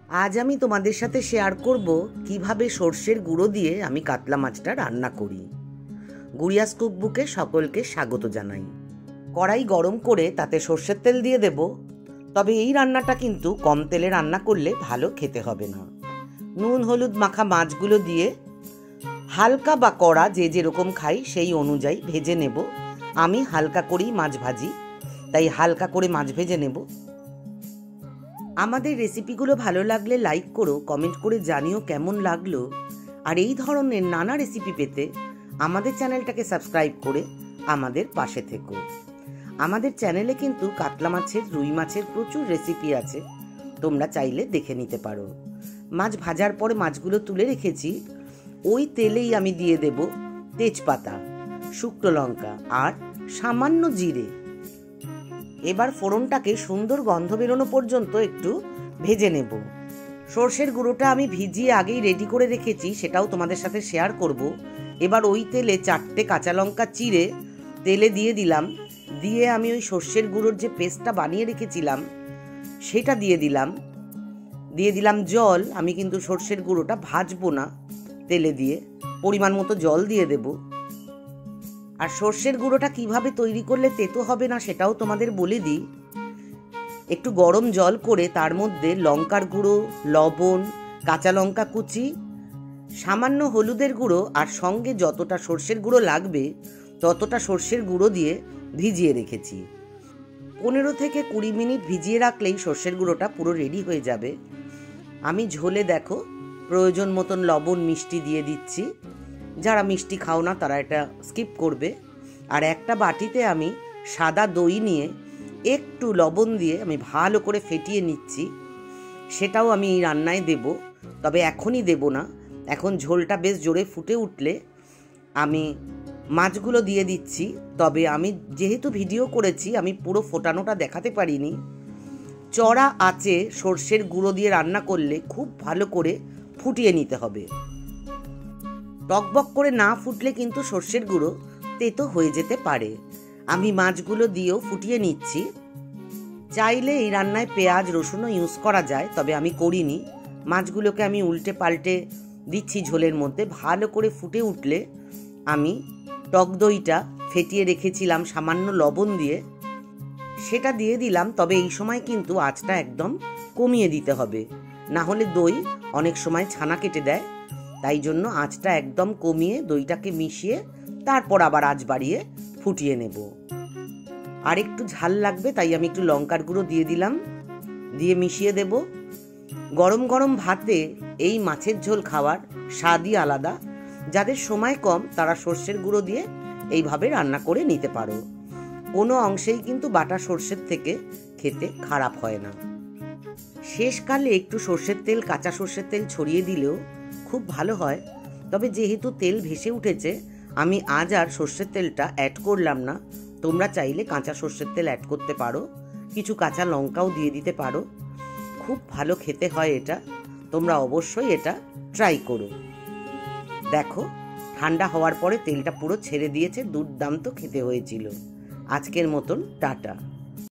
আজ আমি তোমাদের সাথে শেয়ার করব কিভাবে সর্ষের গুঁড়ো দিয়ে আমি কাতলা মাছটা রান্না করি। গুড়িয়াস কুকবুকে সকলকে স্বাগত জানাই। কড়াই গরম করে তাতে সর্ষের তেল দিয়ে দেব। তবে এই রান্নাটা কিন্তু কম তেলে রান্না করলে ভালো খেতে হবে না। নুন হলুদ মাখা মাছগুলো দিয়ে হালকা বা কড়া যে যেরকম খাই সেই অনুযায়ী ভেজে নেব। আমি হালকা করেই মাছ ভাজি, তাই হালকা করে মাছ ভেজে নেব। আমাদের রেসিপিগুলো ভালো লাগলে লাইক করো, কমেন্ট করে জানিও কেমন লাগলো। আর এই ধরনের নানা রেসিপি পেতে আমাদের চ্যানেলটাকে সাবস্ক্রাইব করে আমাদের পাশে থেকো। আমাদের চ্যানেলে কিন্তু কাতলা মাছের, রুই মাছের প্রচুর রেসিপি আছে, তোমরা চাইলে দেখে নিতে পারো। মাছ ভাজার পরে মাছগুলো তুলে রেখেছি, ওই তেলেই আমি দিয়ে দেব তেজপাতা, শুকনো লঙ্কা আর সামান্য জিরে। এবার ফোড়নটাকে সুন্দর গন্ধ বেরোনো পর্যন্ত একটু ভেজে নেব। সর্ষের গুঁড়োটা আমি ভিজিয়ে আগেই রেডি করে রেখেছি, সেটাও তোমাদের সাথে শেয়ার করব। এবার ওই তেলে 4টে কাঁচা লঙ্কা চিড়ে তেলে দিয়ে দিলাম। দিয়ে আমি ওই সর্ষের গুঁড়োর যে পেস্টটা বানিয়ে রেখেছিলাম সেটা দিয়ে দিলাম জল। আমি কিন্তু সর্ষের গুঁড়োটা ভাজবো না, তেলে দিয়ে পরিমাণ মতো জল দিয়ে দেব। আর সর্ষের গুঁড়োটা কিভাবে তৈরি করলে তেতো হবে না সেটাও তোমাদের বলে দিই। একটু গরম জল করে তার মধ্যে লঙ্কার গুঁড়ো, লবণ, কাঁচা লঙ্কা কুচি, সামান্য হলুদের গুঁড়ো আর সঙ্গে যতটা সর্ষের গুঁড়ো লাগবে ততটা সর্ষের গুঁড়ো দিয়ে ভিজিয়ে রেখেছি। 15 থেকে 20 মিনিট ভিজিয়ে রাখলেই সর্ষের গুঁড়োটা পুরো রেডি হয়ে যাবে। আমি ঝোলে দেখো প্রয়োজন মতন লবণ মিষ্টি দিয়ে দিচ্ছি। যারা মিষ্টি খাও না তারা এটা স্কিপ করবে। আর একটা বাটিতে আমি সাদা দই নিয়ে একটু লবণ দিয়ে আমি ভালো করে ফেটিয়ে নিচ্ছি। সেটাও আমি এই রান্নায় দেব, তবে এখনই দেব না। এখন ঝোলটা বেশ জোরে ফুটে উঠলে আমি মাছগুলো দিয়ে দিচ্ছি। তবে আমি যেহেতু ভিডিও করেছি, আমি পুরো ফোটানোটা দেখাতে পারিনি। চড়া আঁচে সর্ষের গুঁড়ো দিয়ে রান্না করলে খুব ভালো করে ফুটিয়ে নিতে হবে। টকবক করে না ফুটলে কিন্তু সর্ষের গুঁড়ো তেতো হয়ে যেতে পারে। আমি মাছগুলো দিয়েও ফুটিয়ে নিচ্ছি। চাইলে এই রান্নায় পেঁয়াজ রসুনও ইউজ করা যায়, তবে আমি করিনি। মাছগুলোকে আমি উল্টে পাল্টে দিচ্ছি ঝোলের মধ্যে। ভালো করে ফুটে উঠলে আমি টক দইটা ফেটিয়ে রেখেছিলাম সামান্য লবণ দিয়ে, সেটা দিয়ে দিলাম। তবে এই সময় কিন্তু আঁচটা একদম কমিয়ে দিতে হবে, না হলে দই অনেক সময় ছানা কেটে দেয়। তাই জন্য আঁচটা একদম কমিয়ে দইটাকে মিশিয়ে তারপর আবার আঁচ বাড়িয়ে ফুটিয়ে নেব। আর একটু ঝাল লাগবে তাই আমি একটু লঙ্কার গুঁড়ো দিয়ে দিলাম, দিয়ে মিশিয়ে দেব। গরম গরম ভাতে এই মাছের ঝোল খাওয়ার স্বাদই আলাদা। যাদের সময় কম তারা সর্ষের গুঁড়ো দিয়ে এইভাবে রান্না করে নিতে পারো। কোনো অংশেই কিন্তু বাটা সর্ষের থেকে খেতে খারাপ হয় না। শেষকালে একটু সর্ষের তেল, কাঁচা সর্ষের তেল ছড়িয়ে দিলেও খুব ভালো হয়। তবে যেহেতু তেল ভেসে উঠেছে, আমি আজ আর সর্ষের তেলটা অ্যাড করলাম না। তোমরা চাইলে কাঁচা সর্ষের তেল অ্যাড করতে পারো, কিছু কাঁচা লঙ্কাও দিয়ে দিতে পারো। খুব ভালো খেতে হয় এটা, তোমরা অবশ্যই এটা ট্রাই করো। দেখো ঠান্ডা হওয়ার পরে তেলটা পুরো ছেড়ে দিয়েছে, দুর্দান্ত খেতে হয়েছিল। আজকের মতন টাটা।